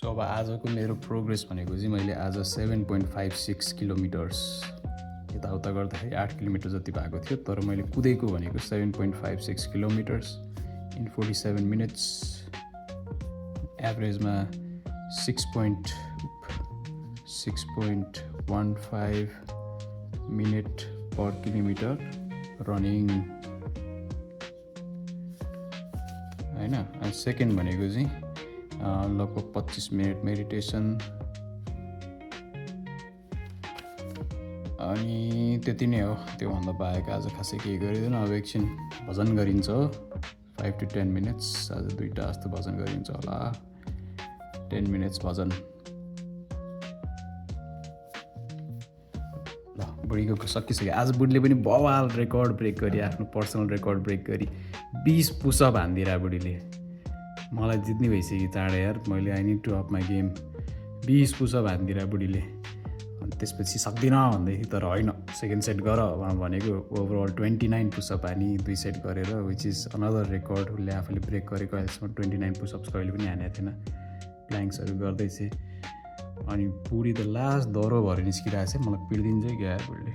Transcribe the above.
So अब आजको मेरो प्रोग्रेस भनेको चाहिँ मैले आज 7.56 किलोमिटर्स यताउता गर्दाखेरि 8 किलोमिटर जति भएको थियो, तर मैले कुदेको भनेको 7.56 किलोमिटर्स इन 47 मिनट्स, एभरेजमा 6.15 मिनट पर किलोमिटर रनिङ होइन। अनि सेकेन्ड भनेको चाहिँ लगभग 25 मिनट मेडिटेसन, अनि त्यति नै हो। त्योभन्दा बाहेक आज खासै केही गरिँदैन। अब एकछिन भजन गरिन्छ 5 to 10 मिनट्स, आज 2टा जस्तो भजन गरिन्छ होला, 10 मिनट्स भजन। ल बुढीको सकिसक्यो। आज बुढीले पनि बवाल रेकर्ड ब्रेक गरी, आफ्नो पर्सनल रेकर्ड ब्रेक गरी 20 पुसअप हान्दिरा बुढीले। मलाई जित्ने भइसक्यो चाँडै यार, मैले I need to up my game. 20 push up हान्दिरा बुढीले। अनि त्यसपछि सक्दिनँ भन्दै थियो, तर होइन, सेकेन्ड सेट गर भनेको। ओभरअल 29 पुसअप हानी 2 सेट गरेर, विच इज अनदर रेकर्ड। उसले आफूले ब्रेक गरेको अहिलेसम्म 29 पुसअप्स कहिले पनि हानेको थिएन। प्ल्याङ्क्सहरू गर्दैछ। अनि बुढी त लास्ट दह्रो भएर निस्किरहेको छ, मलाई पिर्दिन्छ क्या बुढीले।